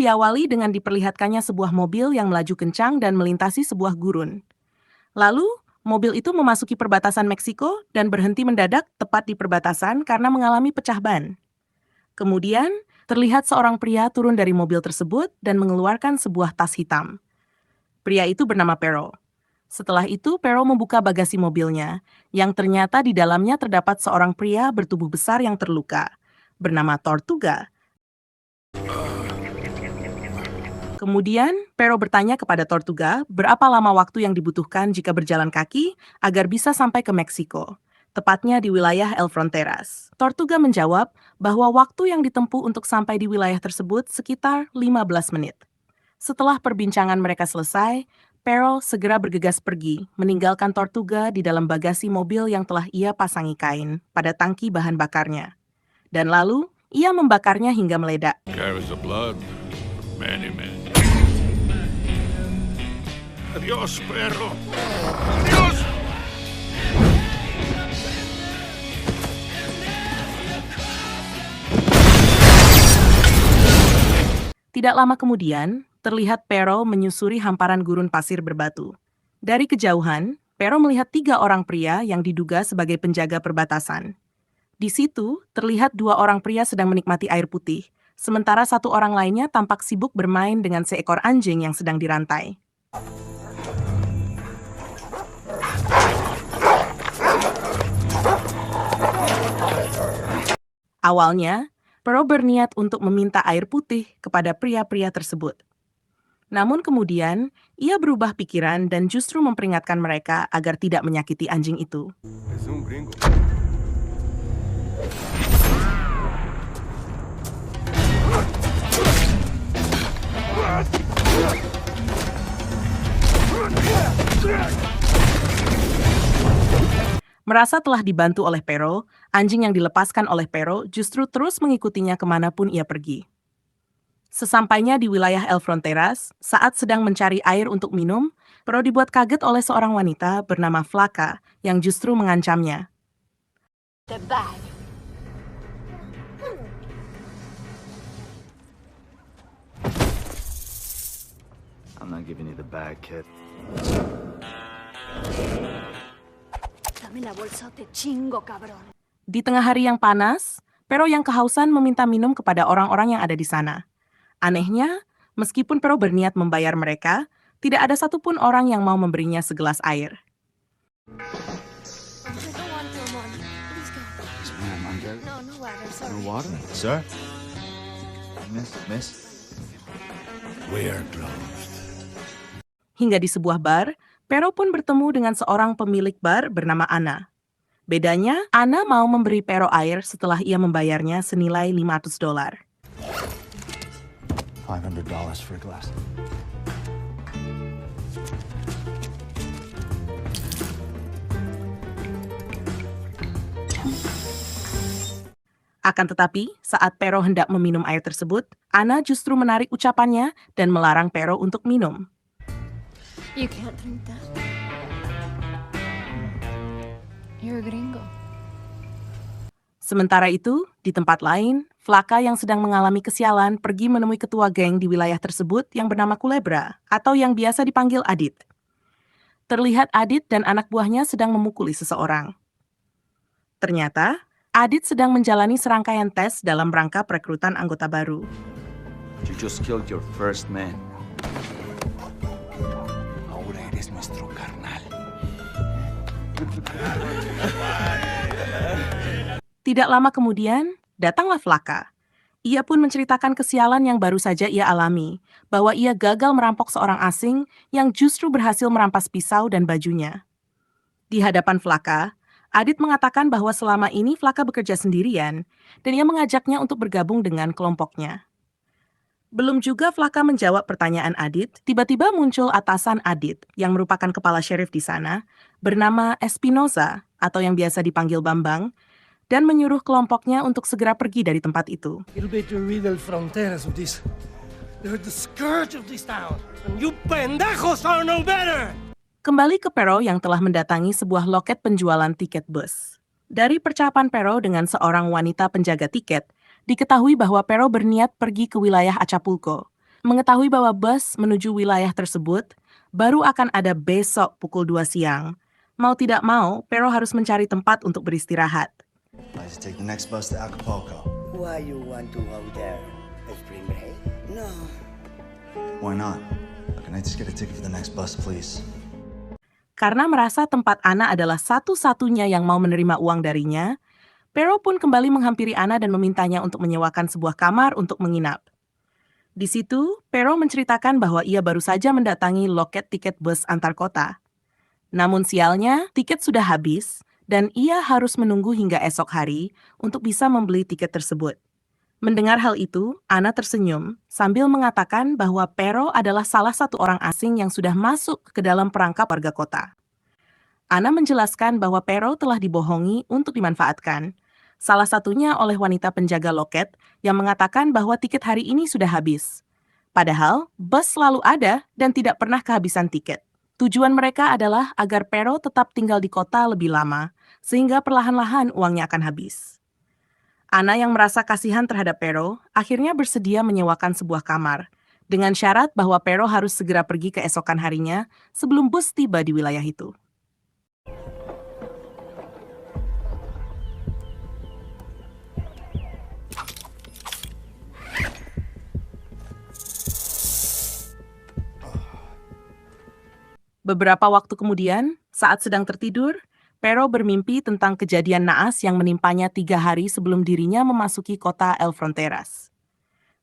diawali dengan diperlihatkannya sebuah mobil yang melaju kencang dan melintasi sebuah gurun. Lalu, mobil itu memasuki perbatasan Meksiko dan berhenti mendadak tepat di perbatasan karena mengalami pecah ban. Kemudian, terlihat seorang pria turun dari mobil tersebut dan mengeluarkan sebuah tas hitam. Pria itu bernama Pero. Setelah itu, Pero membuka bagasi mobilnya, yang ternyata di dalamnya terdapat seorang pria bertubuh besar yang terluka, bernama Tortuga. Kemudian, Pero bertanya kepada Tortuga berapa lama waktu yang dibutuhkan jika berjalan kaki agar bisa sampai ke Meksiko, tepatnya di wilayah El Fronteras. Tortuga menjawab bahwa waktu yang ditempuh untuk sampai di wilayah tersebut sekitar 15 menit. Setelah perbincangan mereka selesai, Pero segera bergegas pergi, meninggalkan Tortuga di dalam bagasi mobil yang telah ia pasangi kain pada tangki bahan bakarnya. Dan lalu, ia membakarnya hingga meledak. Carries the blood of many men. Adiós, perro. Adiós. Tidak lama kemudian, terlihat Pero menyusuri hamparan gurun pasir berbatu. Dari kejauhan, Pero melihat 3 orang pria yang diduga sebagai penjaga perbatasan. Di situ, terlihat 2 orang pria sedang menikmati air putih, sementara 1 orang lainnya tampak sibuk bermain dengan seekor anjing yang sedang dirantai. Awalnya, Pero berniat untuk meminta air putih kepada pria-pria tersebut. Namun kemudian, ia berubah pikiran dan justru memperingatkan mereka agar tidak menyakiti anjing itu. Es un gringo. Merasa telah dibantu oleh Pero, anjing yang dilepaskan oleh Pero justru terus mengikutinya kemanapun ia pergi. Sesampainya di wilayah El Fronteras, saat sedang mencari air untuk minum, Pero dibuat kaget oleh seorang wanita bernama Flaca yang justru mengancamnya. The bag. I'm not giving you the bag, kid. Dame la bolsa o te chingo, cabrón. Di tengah hari yang panas, Pero yang kehausan meminta minum kepada orang-orang yang ada di sana. Anehnya, meskipun Pero berniat membayar mereka, tidak ada satupun orang yang mau memberinya segelas air. I don't want your money. Please go. Ma'am, I'm good. No, no water, sorry. No water? Sir? Miss? We're closed. Hingga di sebuah bar, Pero pun bertemu dengan seorang pemilik bar bernama Ana. Bedanya, Ana mau memberi Pero air setelah ia membayarnya senilai $500. $500 for a glass. Akan tetapi, saat Pero hendak meminum air tersebut, Ana justru menarik ucapannya dan melarang Pero untuk minum. You can't drink that. You're a gringo. Sementara itu, di tempat lain, Flaca yang sedang mengalami kesialan pergi menemui ketua geng di wilayah tersebut yang bernama Culebra, atau yang biasa dipanggil Adit. Terlihat Adit dan anak buahnya sedang memukuli seseorang. Ternyata, Adit sedang menjalani serangkaian tes dalam rangka perekrutan anggota baru. You just killed your first man. Ahora eres nuestro carnal. Tidak lama kemudian, datanglah Flaca. Ia pun menceritakan kesialan yang baru saja ia alami, bahwa ia gagal merampok seorang asing yang justru berhasil merampas pisau dan bajunya. Di hadapan Flaca, Adit mengatakan bahwa selama ini Flaca bekerja sendirian, dan ia mengajaknya untuk bergabung dengan kelompoknya. Belum juga Flaca menjawab pertanyaan Adit, tiba-tiba muncul atasan Adit, yang merupakan kepala sheriff di sana, bernama Espinosa, atau yang biasa dipanggil Bambang, dan menyuruh kelompoknya untuk segera pergi dari tempat itu. You better read El Fronteras with this. They're the scourge of this town, and you pendejos are no better! Kembali ke Pero yang telah mendatangi sebuah loket penjualan tiket bus. Dari percakapan Pero dengan seorang wanita penjaga tiket, diketahui bahwa Pero berniat pergi ke wilayah Acapulco, mengetahui bahwa bus menuju wilayah tersebut baru akan ada besok pukul 2 siang. Mau tidak mau, Pero harus mencari tempat untuk beristirahat. I should take the next bus to Acapulco. Why you want to go there? A spring break? No. Why not? Can I just get a ticket for the next bus, please? Karena merasa tempat Ana adalah satu-satunya yang mau menerima uang darinya, Pero pun kembali menghampiri Ana dan memintanya untuk menyewakan sebuah kamar untuk menginap. Di situ, Pero menceritakan bahwa ia baru saja mendatangi loket tiket bus antar kota. Namun sialnya, tiket sudah habis dan ia harus menunggu hingga esok hari untuk bisa membeli tiket tersebut. Mendengar hal itu, Ana tersenyum sambil mengatakan bahwa Pero adalah salah satu orang asing yang sudah masuk ke dalam perangkap warga kota. Ana menjelaskan bahwa Pero telah dibohongi untuk dimanfaatkan, salah satunya oleh wanita penjaga loket yang mengatakan bahwa tiket hari ini sudah habis. Padahal, bus selalu ada dan tidak pernah kehabisan tiket. Tujuan mereka adalah agar Pero tetap tinggal di kota lebih lama, sehingga perlahan-lahan uangnya akan habis. Ana yang merasa kasihan terhadap Pero, akhirnya bersedia menyewakan sebuah kamar, dengan syarat bahwa Pero harus segera pergi keesokan harinya sebelum bus tiba di wilayah itu. Beberapa waktu kemudian, saat sedang tertidur, Pero bermimpi tentang kejadian naas yang menimpanya 3 hari sebelum dirinya memasuki kota El Fronteras.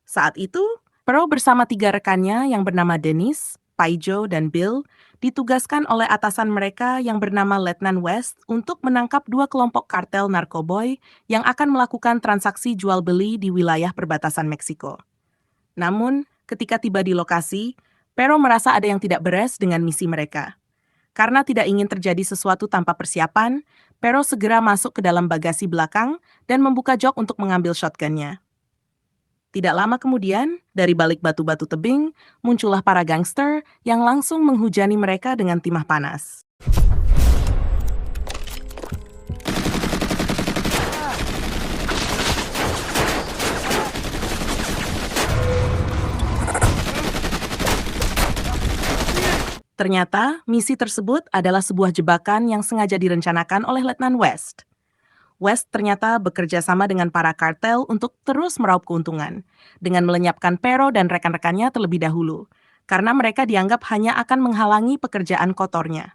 Saat itu, Pero bersama 3 rekannya yang bernama Dennis, Paijo, dan Bill ditugaskan oleh atasan mereka yang bernama Letnan West untuk menangkap 2 kelompok kartel narkoboy yang akan melakukan transaksi jual-beli di wilayah perbatasan Meksiko. Namun, ketika tiba di lokasi, Pero merasa ada yang tidak beres dengan misi mereka. Karena tidak ingin terjadi sesuatu tanpa persiapan, Pero segera masuk ke dalam bagasi belakang dan membuka jok untuk mengambil shotgun-nya. Tidak lama kemudian, dari balik batu-batu tebing, muncullah para gangster yang langsung menghujani mereka dengan timah panas. Ternyata, misi tersebut adalah sebuah jebakan yang sengaja direncanakan oleh Letnan West. West ternyata bekerja sama dengan para kartel untuk terus meraup keuntungan, dengan melenyapkan Pero dan rekan-rekannya terlebih dahulu, karena mereka dianggap hanya akan menghalangi pekerjaan kotornya.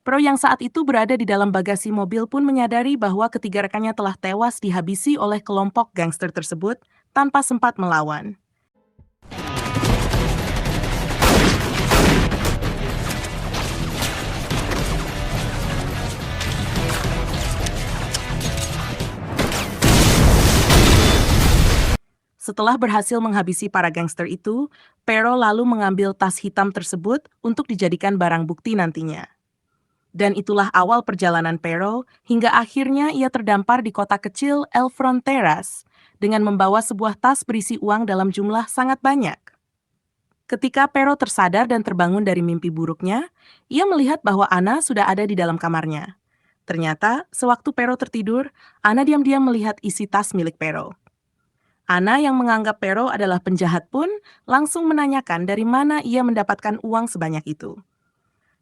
Pero yang saat itu berada di dalam bagasi mobil pun menyadari bahwa ketiga rekannya telah tewas dihabisi oleh kelompok gangster tersebut tanpa sempat melawan. Setelah berhasil menghabisi para gangster itu, Pero lalu mengambil tas hitam tersebut untuk dijadikan barang bukti nantinya. Dan itulah awal perjalanan Pero hingga akhirnya ia terdampar di kota kecil El Fronteras dengan membawa sebuah tas berisi uang dalam jumlah sangat banyak. Ketika Pero tersadar dan terbangun dari mimpi buruknya, ia melihat bahwa Ana sudah ada di dalam kamarnya. Ternyata, sewaktu Pero tertidur, Ana diam-diam melihat isi tas milik Pero. Ana yang menganggap Pero adalah penjahat pun langsung menanyakan dari mana ia mendapatkan uang sebanyak itu.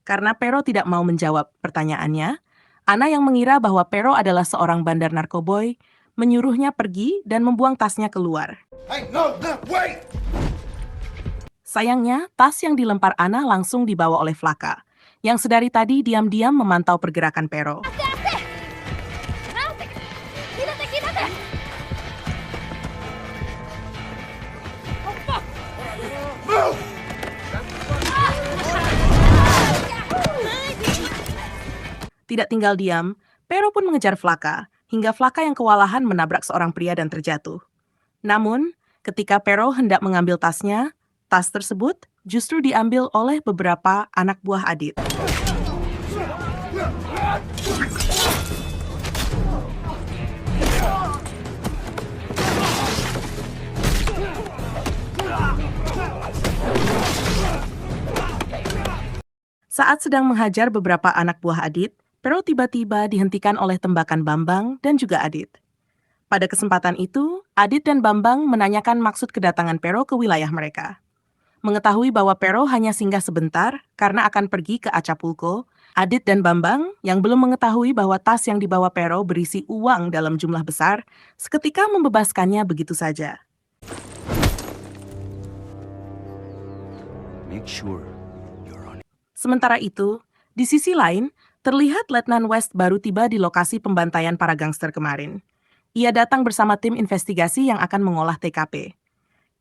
Karena Pero tidak mau menjawab pertanyaannya, Ana yang mengira bahwa Pero adalah seorang bandar narkoboy, menyuruhnya pergi dan membuang tasnya keluar. Hey, no, wait! Sayangnya, tas yang dilempar Ana langsung dibawa oleh Flaka, yang sedari tadi diam-diam memantau pergerakan Pero. Tidak tinggal diam, Pero pun mengejar Flaka, hingga Flaka yang kewalahan menabrak seorang pria dan terjatuh. Namun, ketika Pero hendak mengambil tasnya, tas tersebut justru diambil oleh beberapa anak buah Adit. Saat sedang menghajar beberapa anak buah Adit, Pero tiba-tiba dihentikan oleh tembakan Bambang dan juga Adit. Pada kesempatan itu, Adit dan Bambang menanyakan maksud kedatangan Pero ke wilayah mereka. Mengetahui bahwa Pero hanya singgah sebentar karena akan pergi ke Acapulco, Adit dan Bambang yang belum mengetahui bahwa tas yang dibawa Pero berisi uang dalam jumlah besar, seketika membebaskannya begitu saja. Make sure you're on it. Sementara itu, di sisi lain, terlihat Letnan West baru tiba di lokasi pembantaian para gangster kemarin. Ia datang bersama tim investigasi yang akan mengolah TKP.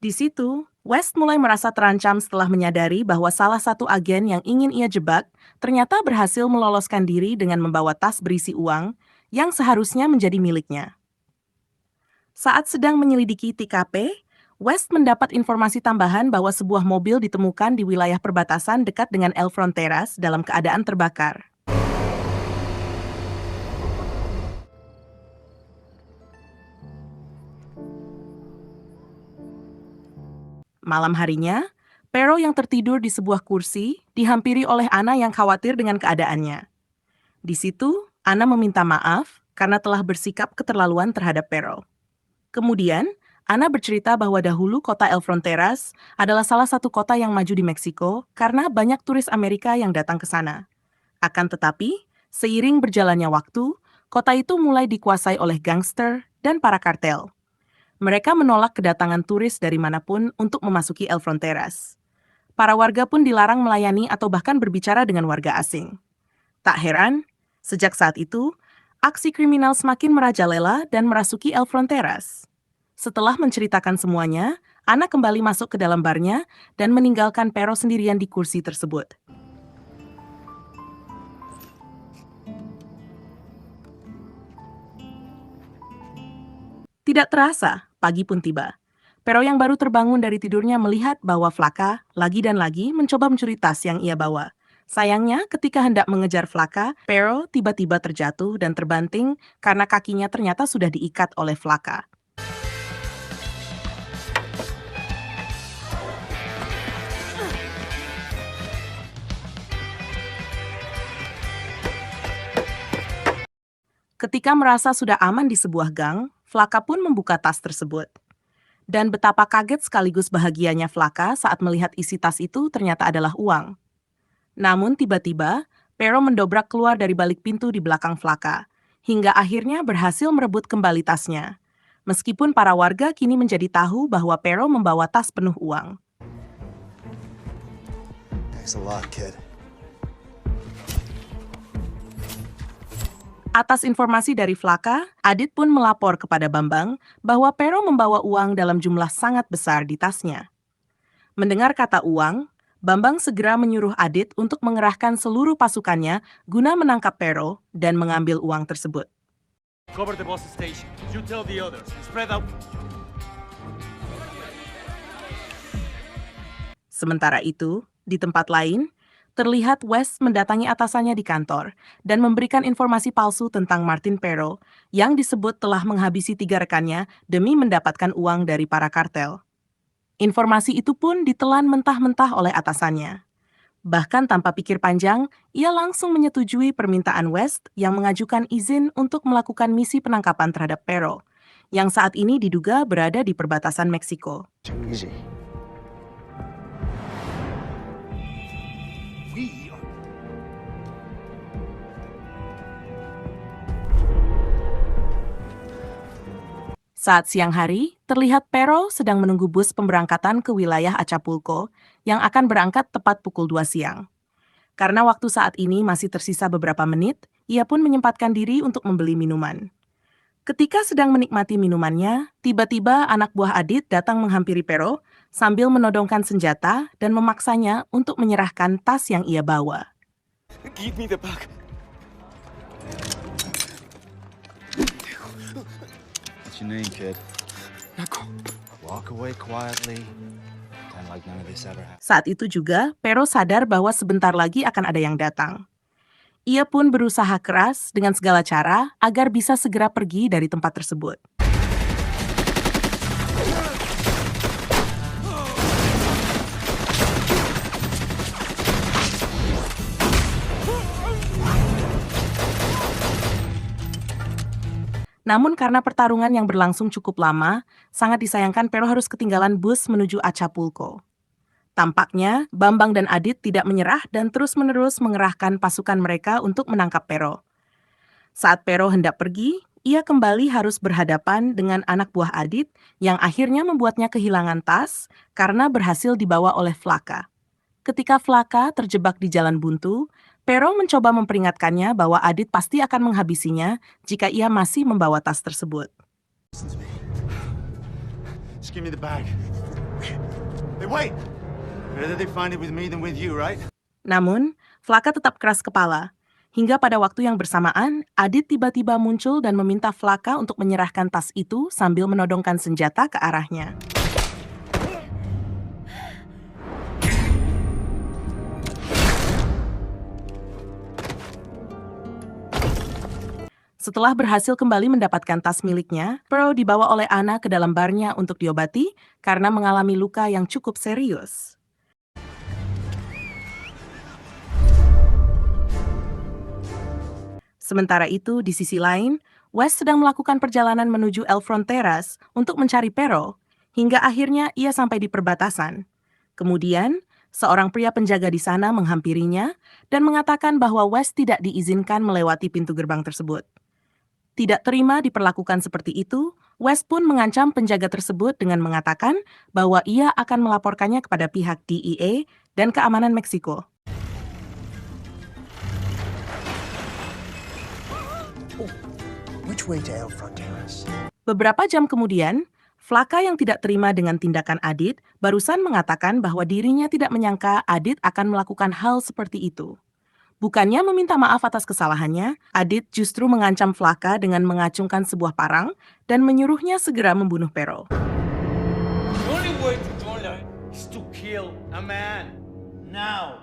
Di situ, West mulai merasa terancam setelah menyadari bahwa salah satu agen yang ingin ia jebak ternyata berhasil meloloskan diri dengan membawa tas berisi uang yang seharusnya menjadi miliknya. Saat sedang menyelidiki TKP, West mendapat informasi tambahan bahwa sebuah mobil ditemukan di wilayah perbatasan dekat dengan El Fronteras dalam keadaan terbakar. Malam harinya, Pero yang tertidur di sebuah kursi dihampiri oleh Ana yang khawatir dengan keadaannya. Di situ, Ana meminta maaf karena telah bersikap keterlaluan terhadap Pero. Kemudian, Ana bercerita bahwa dahulu kota El Fronteras adalah salah satu kota yang maju di Meksiko karena banyak turis Amerika yang datang ke sana. Akan tetapi, seiring berjalannya waktu, kota itu mulai dikuasai oleh gangster dan para kartel. Mereka menolak kedatangan turis dari manapun untuk memasuki El Fronteras. Para warga pun dilarang melayani atau bahkan berbicara dengan warga asing. Tak heran, sejak saat itu, aksi kriminal semakin merajalela dan merasuki El Fronteras. Setelah menceritakan semuanya, Ana kembali masuk ke dalam barnya dan meninggalkan Pero sendirian di kursi tersebut. Tidak terasa, pagi pun tiba. Pero yang baru terbangun dari tidurnya melihat bahwa Flaka lagi dan lagi mencoba mencuri tas yang ia bawa. Sayangnya, ketika hendak mengejar Flaka, Pero tiba-tiba terjatuh dan terbanting karena kakinya ternyata sudah diikat oleh Flaka. Ketika merasa sudah aman di sebuah gang, Flaka pun membuka tas tersebut. Dan betapa kaget sekaligus bahagianya Flaka saat melihat isi tas itu ternyata adalah uang. Namun tiba-tiba, Pero mendobrak keluar dari balik pintu di belakang Flaka, hingga akhirnya berhasil merebut kembali tasnya. Meskipun para warga kini menjadi tahu bahwa Pero membawa tas penuh uang. Thanks a lot, kid. Atas informasi dari Flaka, Adit pun melapor kepada Bambang bahwa Pero membawa uang dalam jumlah sangat besar di tasnya. Mendengar kata uang, Bambang segera menyuruh Adit untuk mengerahkan seluruh pasukannya guna menangkap Pero dan mengambil uang tersebut. Cover the bus station. You tell the others. Spread out. Sementara itu, di tempat lain, terlihat West mendatangi atasannya di kantor dan memberikan informasi palsu tentang Martin Pero yang disebut telah menghabisi 3 rekannya demi mendapatkan uang dari para kartel. Informasi itu pun ditelan mentah-mentah oleh atasannya. Bahkan tanpa pikir panjang, ia langsung menyetujui permintaan West yang mengajukan izin untuk melakukan misi penangkapan terhadap Pero, yang saat ini diduga berada di perbatasan Meksiko. Easy. We are... Saat siang hari, terlihat Pero sedang menunggu bus pemberangkatan ke wilayah Acapulco yang akan berangkat tepat pukul 2 siang. Karena waktu saat ini masih tersisa beberapa menit, ia pun menyempatkan diri untuk membeli minuman. Ketika sedang menikmati minumannya, tiba-tiba anak buah Adit datang menghampiri Pero sambil menodongkan senjata dan memaksanya untuk menyerahkan tas yang ia bawa. Give me the bag. What's your name, kid? Nako. Walk away quietly. Pretend like none of this ever happened. Saat itu juga, Pero sadar bahwa sebentar lagi akan ada yang datang. Ia pun berusaha keras dengan segala cara agar bisa segera pergi dari tempat tersebut. Namun karena pertarungan yang berlangsung cukup lama, sangat disayangkan Pero harus ketinggalan bus menuju Acapulco. Tampaknya, Bambang dan Adit tidak menyerah dan terus-menerus mengerahkan pasukan mereka untuk menangkap Pero. Saat Pero hendak pergi, ia kembali harus berhadapan dengan anak buah Adit yang akhirnya membuatnya kehilangan tas karena berhasil dibawa oleh Flaka. Ketika Flaka terjebak di jalan buntu, Pero mencoba memperingatkannya bahwa Adit pasti akan menghabisinya jika ia masih membawa tas tersebut. Just give me the bag. Hey, wait! Better they find it with me than with you, right? Namun, Flaka tetap keras kepala. Hingga pada waktu yang bersamaan, Adit tiba-tiba muncul dan meminta Flaka untuk menyerahkan tas itu sambil menodongkan senjata ke arahnya. Setelah berhasil kembali mendapatkan tas miliknya, Pearl dibawa oleh Anna ke dalam barnya untuk diobati karena mengalami luka yang cukup serius. Sementara itu, di sisi lain, West sedang melakukan perjalanan menuju El Fronteras untuk mencari Pero, hingga akhirnya ia sampai di perbatasan. Kemudian, seorang pria penjaga di sana menghampirinya dan mengatakan bahwa West tidak diizinkan melewati pintu gerbang tersebut. Tidak terima diperlakukan seperti itu, West pun mengancam penjaga tersebut dengan mengatakan bahwa ia akan melaporkannya kepada pihak DEA dan keamanan Meksiko. Which way to El Fronteras? Beberapa jam kemudian, Flaka yang tidak terima dengan tindakan Adit barusan mengatakan bahwa dirinya tidak menyangka Adit akan melakukan hal seperti itu. Bukannya meminta maaf atas kesalahannya, Adit justru mengancam Flaka dengan mengacungkan sebuah parang dan menyuruhnya segera membunuh Pero. The only way to do that is to kill a man. Now.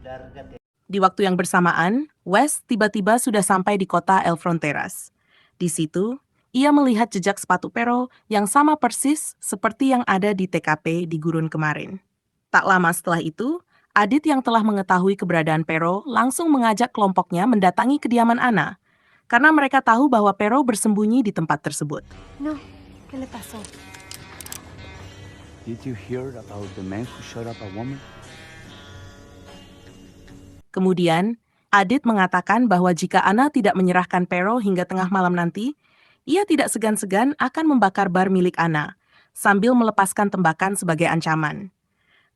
Lárgate. Di waktu yang bersamaan, West tiba-tiba sudah sampai di kota El Fronteras. Di situ, ia melihat jejak sepatu Pero yang sama persis seperti yang ada di TKP di gurun kemarin. Tak lama setelah itu, Adit yang telah mengetahui keberadaan Pero langsung mengajak kelompoknya mendatangi kediaman Anna, karena mereka tahu bahwa Pero bersembunyi di tempat tersebut. No, ¿qué le pasó? Did you hear about the man who shot up a woman? Kemudian, Adit mengatakan bahwa jika Anna tidak menyerahkan Pero hingga tengah malam nanti, ia tidak segan-segan akan membakar bar milik Anna, sambil melepaskan tembakan sebagai ancaman.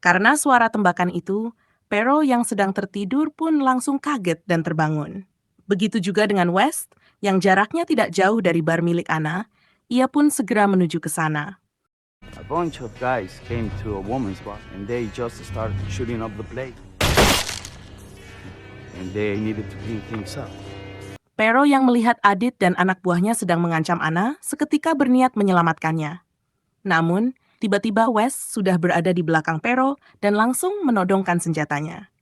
Karena suara tembakan itu, Pero yang sedang tertidur pun langsung kaget dan terbangun. Begitu juga dengan West, yang jaraknya tidak jauh dari bar milik Anna, ia pun segera menuju ke sana. A bunch of guys came to a woman's bar and they just started shooting up the place. And they needed to clean things up. Pero yang melihat Adit dan anak buahnya sedang mengancam Anna seketika berniat menyelamatkannya. Namun, tiba-tiba West sudah berada di belakang Pero dan langsung menodongkan senjatanya.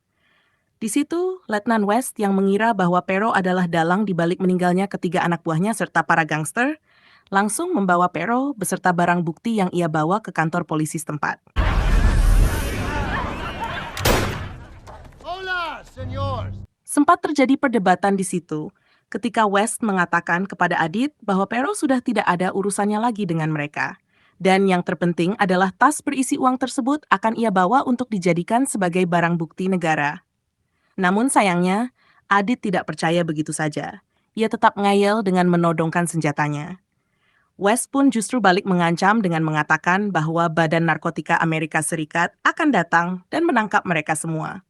Di situ, Letnan West yang mengira bahwa Pero adalah dalang di balik meninggalnya ketiga anak buahnya serta para gangster, langsung membawa Pero beserta barang bukti yang ia bawa ke kantor polisi setempat. Hola, señor. Sempat terjadi perdebatan di situ, ketika West mengatakan kepada Adit bahwa Pero sudah tidak ada urusannya lagi dengan mereka. Dan yang terpenting adalah tas berisi uang tersebut akan ia bawa untuk dijadikan sebagai barang bukti negara. Namun sayangnya, Adit tidak percaya begitu saja. Ia tetap ngayal dengan menodongkan senjatanya. West pun justru balik mengancam dengan mengatakan bahwa Badan Narkotika Amerika Serikat akan datang dan menangkap mereka semua.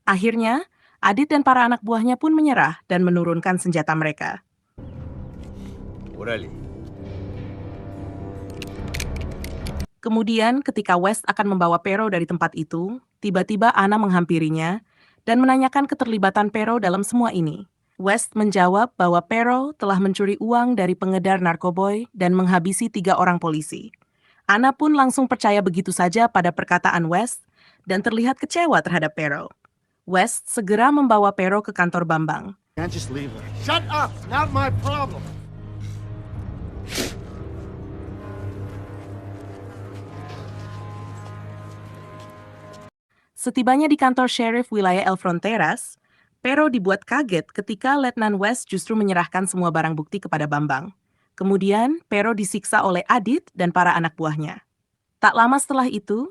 Akhirnya, Adit dan para anak buahnya pun menyerah dan menurunkan senjata mereka. Órale. Kemudian ketika West akan membawa Pero dari tempat itu, tiba-tiba Anna menghampirinya dan menanyakan keterlibatan Pero dalam semua ini. West menjawab bahwa Pero telah mencuri uang dari pengedar narkoboy dan menghabisi 3 orang polisi. Anna pun langsung percaya begitu saja pada perkataan West dan terlihat kecewa terhadap Pero. West segera membawa Pero ke kantor Bambang. Can't just leave her. Shut up! Not my problem. Setibanya di kantor sheriff wilayah El Fronteras, Pero dibuat kaget ketika Letnan West justru menyerahkan semua barang bukti kepada Bambang. Kemudian, Pero disiksa oleh Adit dan para anak buahnya. Tak lama setelah itu,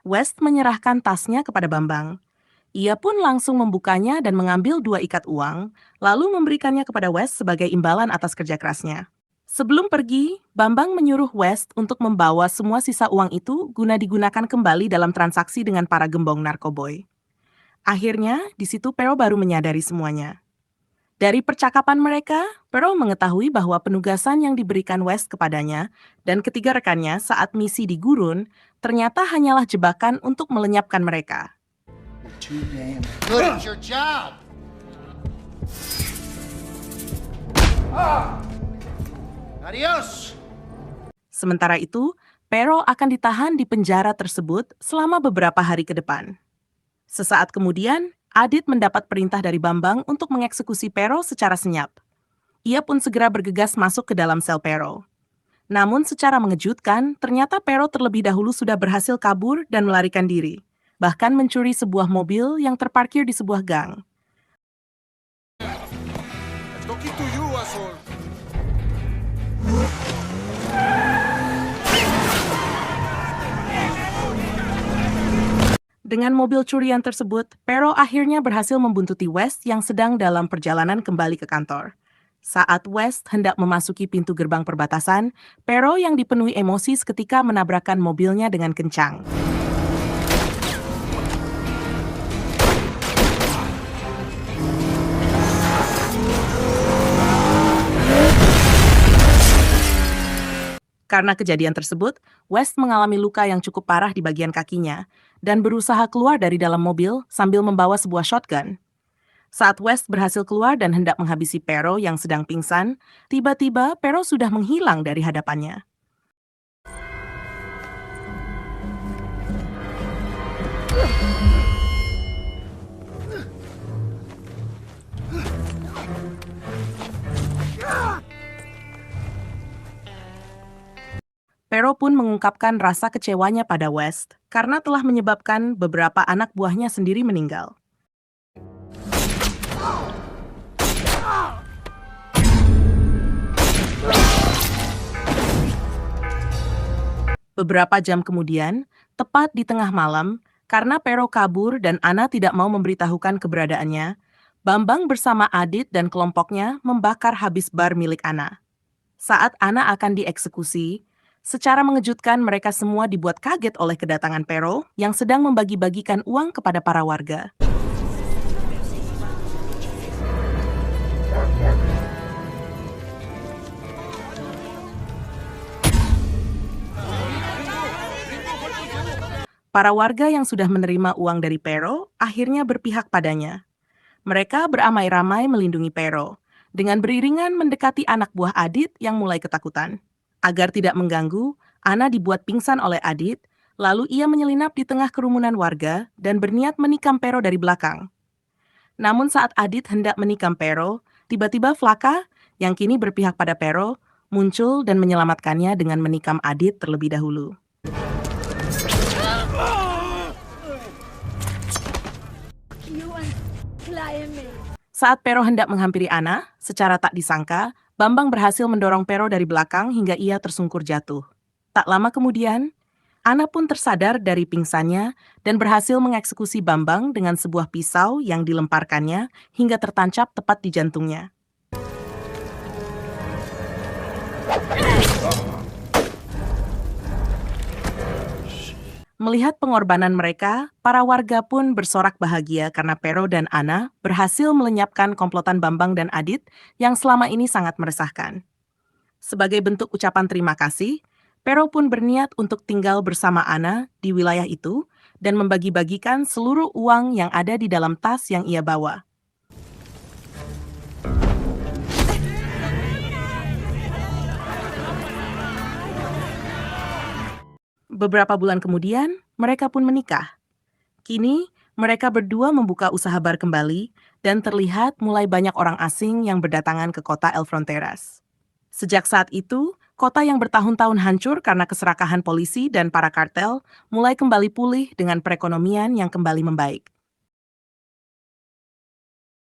West menyerahkan tasnya kepada Bambang. Ia pun langsung membukanya dan mengambil 2 ikat uang, lalu memberikannya kepada West sebagai imbalan atas kerja kerasnya. Sebelum pergi, Bambang menyuruh West untuk membawa semua sisa uang itu guna digunakan kembali dalam transaksi dengan para gembong narkoboy. Akhirnya, di situ Pero baru menyadari semuanya. Dari percakapan mereka, Pero mengetahui bahwa penugasan yang diberikan West kepadanya dan ketiga rekannya saat misi di gurun ternyata hanyalah jebakan untuk melenyapkan mereka. Good at your job! Adios! Sementara itu, Pero akan ditahan di penjara tersebut selama beberapa hari ke depan. Sesaat kemudian, Adit mendapat perintah dari Bambang untuk mengeksekusi Pero secara senyap. Ia pun segera bergegas masuk ke dalam sel Pero. Namun secara mengejutkan, ternyata Pero terlebih dahulu sudah berhasil kabur dan melarikan diri, bahkan mencuri sebuah mobil yang terparkir di sebuah gang. Talking to you, asshole! Dengan mobil curian tersebut, Pero akhirnya berhasil membuntuti West yang sedang dalam perjalanan kembali ke kantor. Saat West hendak memasuki pintu gerbang perbatasan, Pero yang dipenuhi emosi seketika menabrakkan mobilnya dengan kencang. Karena kejadian tersebut, West mengalami luka yang cukup parah di bagian kakinya dan berusaha keluar dari dalam mobil sambil membawa sebuah shotgun. Saat West berhasil keluar dan hendak menghabisi Pero yang sedang pingsan, tiba-tiba Pero sudah menghilang dari hadapannya. Pero pun mengungkapkan rasa kecewanya pada West karena telah menyebabkan beberapa anak buahnya sendiri meninggal. Beberapa jam kemudian, tepat di tengah malam, karena Pero kabur dan Ana tidak mau memberitahukan keberadaannya, Bambang bersama Adit dan kelompoknya membakar habis bar milik Ana. Saat Ana akan dieksekusi, secara mengejutkan mereka semua dibuat kaget oleh kedatangan Pero yang sedang membagi-bagikan uang kepada para warga. Para warga yang sudah menerima uang dari Pero akhirnya berpihak padanya. Mereka beramai-ramai melindungi Pero, dengan beriringan mendekati anak buah Adit yang mulai ketakutan. Agar tidak mengganggu, Ana dibuat pingsan oleh Adit, lalu ia menyelinap di tengah kerumunan warga dan berniat menikam Pero dari belakang. Namun saat Adit hendak menikam Pero, tiba-tiba Flaka, yang kini berpihak pada Pero, muncul dan menyelamatkannya dengan menikam Adit terlebih dahulu. Saat Pero hendak menghampiri Ana, secara tak disangka, Bambang berhasil mendorong Pero dari belakang hingga ia tersungkur jatuh. Tak lama kemudian, Ana pun tersadar dari pingsannya dan berhasil mengeksekusi Bambang dengan sebuah pisau yang dilemparkannya hingga tertancap tepat di jantungnya. Melihat pengorbanan mereka, para warga pun bersorak bahagia karena Pero dan Ana berhasil melenyapkan komplotan Bambang dan Adit yang selama ini sangat meresahkan. Sebagai bentuk ucapan terima kasih, Pero pun berniat untuk tinggal bersama Ana di wilayah itu dan membagi-bagikan seluruh uang yang ada di dalam tas yang ia bawa. Beberapa bulan kemudian, mereka pun menikah. Kini, mereka berdua membuka usaha bar kembali dan terlihat mulai banyak orang asing yang berdatangan ke kota El Fronteras. Sejak saat itu, kota yang bertahun-tahun hancur karena keserakahan polisi dan para kartel mulai kembali pulih dengan perekonomian yang kembali membaik.